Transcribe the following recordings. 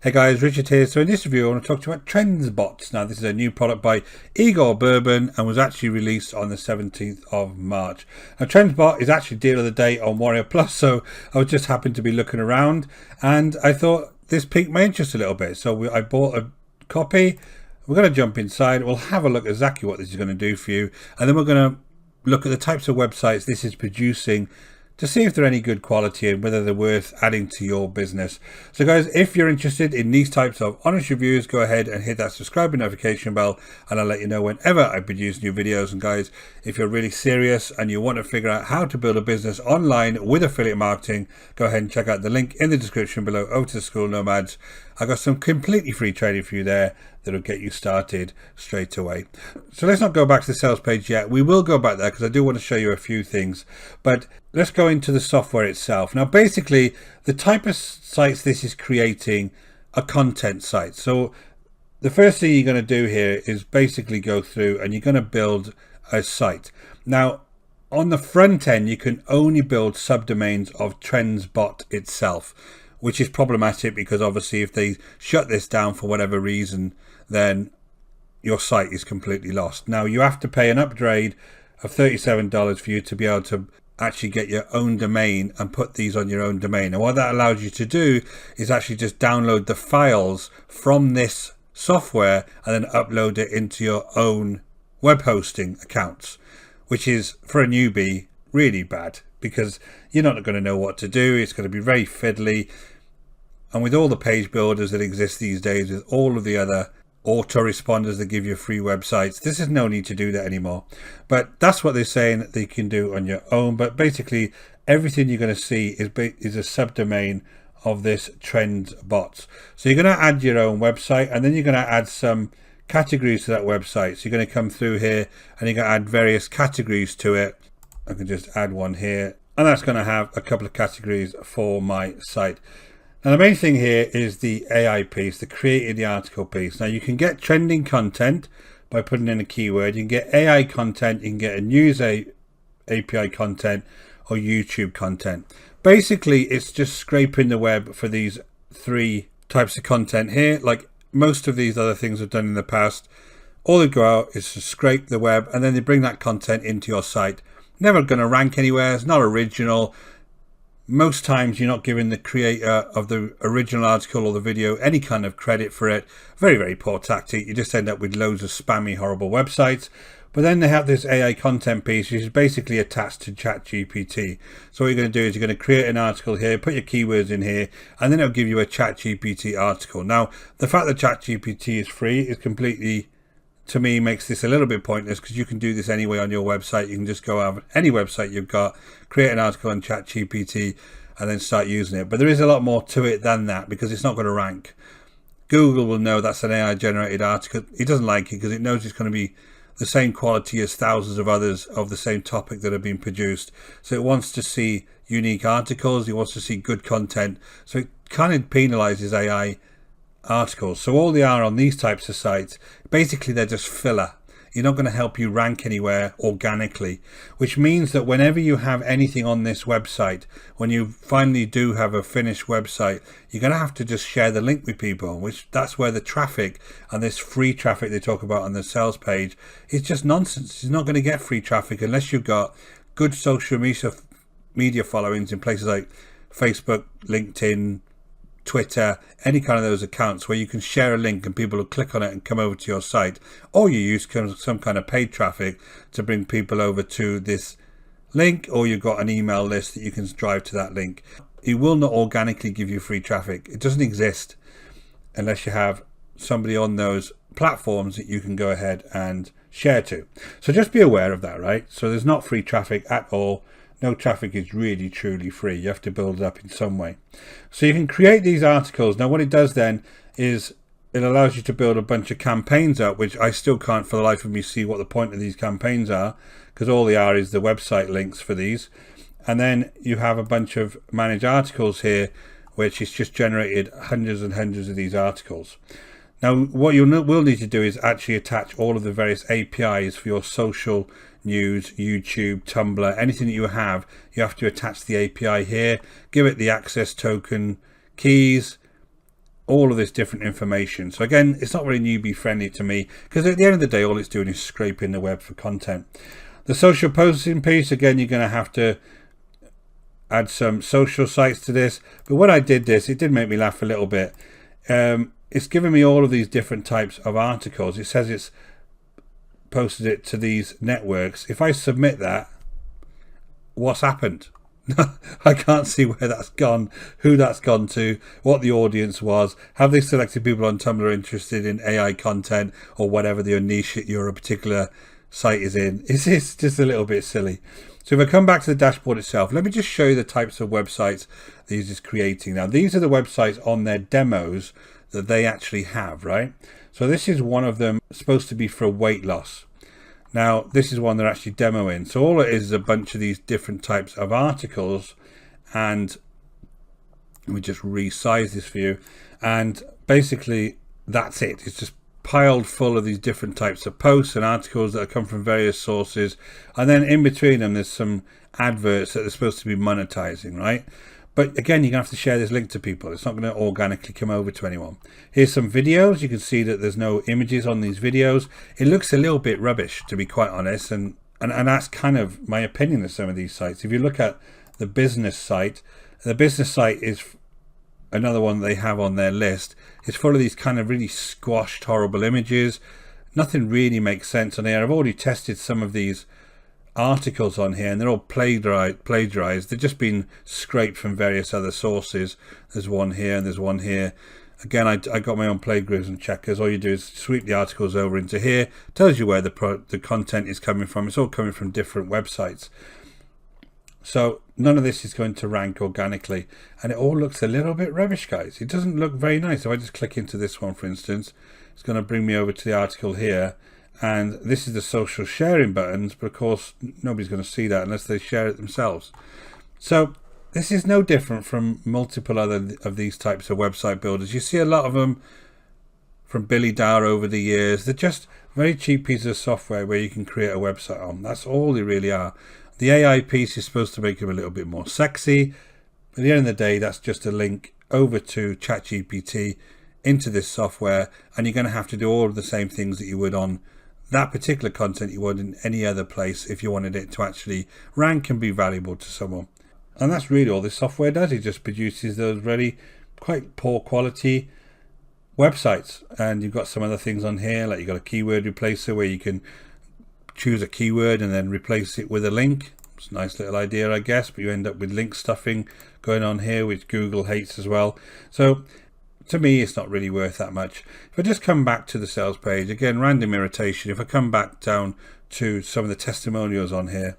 Hey guys, Richard here. So in this review I want to talk to you about TrendzBot. Now this is a new product by Igor Bourbon and was actually released on the 17th of March. Now TrendzBot is actually deal of the day on Warrior Plus, so I was just happened to be looking around and I thought this piqued my interest a little bit. So I bought a copy. We're going to jump inside. We'll have a look exactly what this is going to do for you, and then we're going to look at the types of websites this is producing to see if they're any good quality and whether they're worth adding to your business. So guys, if you're interested in these types of honest reviews, go ahead and hit that subscribe and notification bell and I'll let you know whenever I produce new videos. And guys, if you're really serious and you want to figure out how to build a business online with affiliate marketing, go ahead and check out the link in the description below over to the School Nomads. I got some completely free training for you there that'll get you started straight away. So let's not go back to the sales page yet. We will go back there because I do want to show you a few things, but let's go into the software itself. Now basically the type of sites this is creating are content sites. So the first thing you're going to do here is basically go through and you're going to build a site. Now on the front end you can only build subdomains of TrendzBot itself, which is problematic because obviously if they shut this down for whatever reason, then your site is completely lost. Now you have to pay an upgrade of $37 for you to be able to actually get your own domain and put these on your own domain. And what that allows you to do is actually just download the files from this software and then upload it into your own web hosting accounts, which is for a newbie really bad because you're not going to know what to do. It's going to be very fiddly. And with all the page builders that exist these days, with all of the other autoresponders that give you free websites, this is no need to do that anymore. But that's what they're saying that you can do on your own. But basically everything you're going to see is a subdomain of this TrendzBot. So you're going to add your own website and then you're going to add some categories to that website. So you're going to come through here and you're going to add various categories to it. I can just add one here and that's going to have a couple of categories for my site. Now the main thing here is the AI piece, the creating the article piece. Now you can get trending content by putting in a keyword. You can get AI content, you can get a news API content or YouTube content. Basically it's just scraping the web for these three types of content here. Like most of these other things I've done in the past, all they go out is to scrape the web and then they bring that content into your site. Never going to rank anywhere, it's not original. Most times you're not giving the creator of the original article or the video any kind of credit for it. Very, very poor tactic. You just end up with loads of spammy, horrible websites. But then they have this AI content piece, which is basically attached to ChatGPT. So what you're going to do is you're going to create an article here, put your keywords in here, and then it'll give you a ChatGPT article. Now, the fact that ChatGPT is free is completely, to me, makes this a little bit pointless because you can do this anyway on your website. You can just go out any website you've got, create an article on ChatGPT and then start using it. But there is a lot more to it than that because it's not going to rank. Google will know that's an AI generated article. It doesn't like it because it knows it's going to be the same quality as thousands of others of the same topic that have been produced. So it wants to see unique articles. It wants to see good content. So it kind of penalizes AI articles. So all they are on these types of sites, basically they're just filler. You're not going to help you rank anywhere organically, which means that whenever you have anything on this website, when you finally do have a finished website, you're going to have to just share the link with people, which that's where the traffic and this free traffic they talk about on the sales page is just nonsense. You're not going to get free traffic unless you've got good social media followings in places like Facebook, LinkedIn, Twitter, any kind of those accounts where you can share a link and people will click on it and come over to your site, or you use some kind of paid traffic to bring people over to this link, or you've got an email list that you can drive to that link. It will not organically give you free traffic. It doesn't exist unless you have somebody on those platforms that you can go ahead and share to. So just be aware of that, right? So there's not free traffic at all. No traffic is really truly free. You have to build it up in some way. So you can create these articles. Now what it does then is it allows you to build a bunch of campaigns up, which I still can't for the life of me see what the point of these campaigns are, because all they are is the website links for these. And then you have a bunch of managed articles here, which is just generated hundreds and hundreds of these articles. Now what you will need to do is actually attach all of the various APIs for your social news, YouTube, Tumblr, anything that you have to attach the API here, give it the access token keys, all of this different information. So again, it's not very newbie friendly to me, because at the end of the day, all it's doing is scraping the web for content. The social posting piece, again, you're going to have to add some social sites to this. But when I did this, it did make me laugh a little bit. It's given me all of these different types of articles. It says it's posted it to these networks. If I submit that, what's happened? I can't see where that's gone, who that's gone to, what the audience was. Have they selected people on Tumblr interested in AI content or whatever the niche your particular site is in? It's just a little bit silly. So if I come back to the dashboard itself, let me just show you the types of websites that he's just creating. Now, these are the websites on their demos that they actually have, right? So this is one of them, supposed to be for weight loss. Now, this is one they're actually demoing. So all it is a bunch of these different types of articles. And let me just resize this for you. And basically, that's it. It's just piled full of these different types of posts and articles that come from various sources. And then in between them, there's some adverts that they're supposed to be monetizing, right? But again, you're going to have to share this link to people. It's not going to organically come over to anyone. Here's some videos. You can see that there's no images on these videos. It looks a little bit rubbish, to be quite honest. And that's kind of my opinion of some of these sites. If you look at the business site is another one they have on their list. It's full of these kind of really squashed, horrible images. Nothing really makes sense on here. I've already tested some of these articles on here and they're all plagiarized. They've just been scraped from various other sources. There's one here and there's one here. Again, I got my own plagiarism checkers. All you do is sweep the articles over into here. Tells you where the content is coming from. It's all coming from different websites. So none of this is going to rank organically, and it all looks a little bit rubbish, guys. It doesn't look very nice. If I just click into this one, for instance, it's going to bring me over to the article here. And this is the social sharing buttons, but of course nobody's going to see that unless they share it themselves. So this is no different from multiple other of these types of website builders. You see a lot of them from Billy Dower over the years. They're just very cheap pieces of software where you can create a website on. That's all they really are. The AI piece is supposed to make them a little bit more sexy. But at the end of the day, that's just a link over to ChatGPT into this software, and you're going to have to do all of the same things that you would on that particular content you would in any other place if you wanted it to actually rank and be valuable to someone. And that's really all this software does. It just produces those really quite poor quality websites. And you've got some other things on here, like you've got a keyword replacer where you can choose a keyword and then replace it with a link. It's a nice little idea, I guess, but you end up with link stuffing going on here, which Google hates as well. So to me, it's not really worth that much. If I just come back to the sales page, again, random irritation. If I come back down to some of the testimonials on here,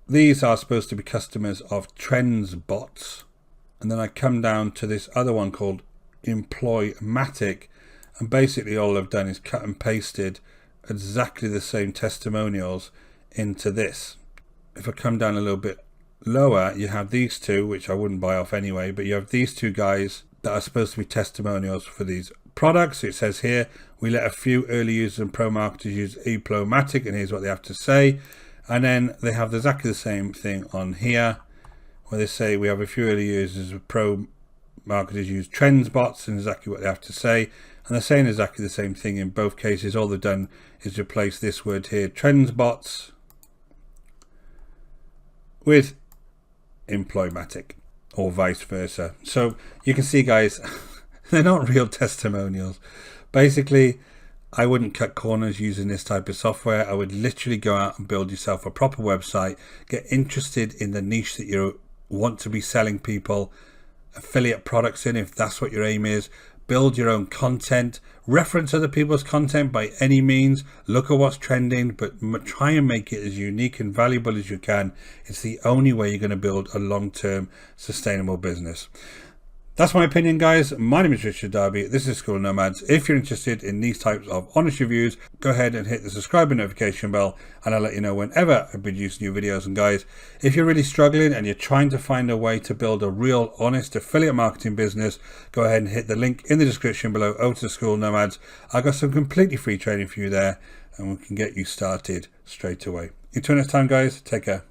these are supposed to be customers of TrendzBot. And then I come down to this other one called Employmatic. And basically all I've done is cut and pasted exactly the same testimonials into this. If I come down a little bit lower, you have these two, which I wouldn't buy off anyway, but you have these two guys that are supposed to be testimonials for these products. It says here, we let a few early users and pro marketers use Employmatic, and here's what they have to say. And then they have exactly the same thing on here, where they say we have a few early users and pro marketers use TrendzBots, and exactly what they have to say. And they're saying exactly the same thing in both cases. All they've done is replace this word here, TrendzBots, with Employmatic, or vice versa. So you can see, guys, they're not real testimonials. Basically, I wouldn't cut corners using this type of software. I would literally go out and build yourself a proper website, get interested in the niche that you want to be selling people affiliate products in, if that's what your aim is. Build your own content, reference other people's content by any means, look at what's trending, but try and make it as unique and valuable as you can. It's the only way you're going to build a long-term sustainable business. That's my opinion, guys. My name is Richard Darby. This is School Nomads. If you're interested in these types of honest reviews, go ahead and hit the subscribe and notification bell, and I'll let you know whenever I produce new videos. And guys, if you're really struggling and you're trying to find a way to build a real honest affiliate marketing business, go ahead and hit the link in the description below over to School Nomads. I've got some completely free training for you there, and we can get you started straight away. Until next time, guys, take care.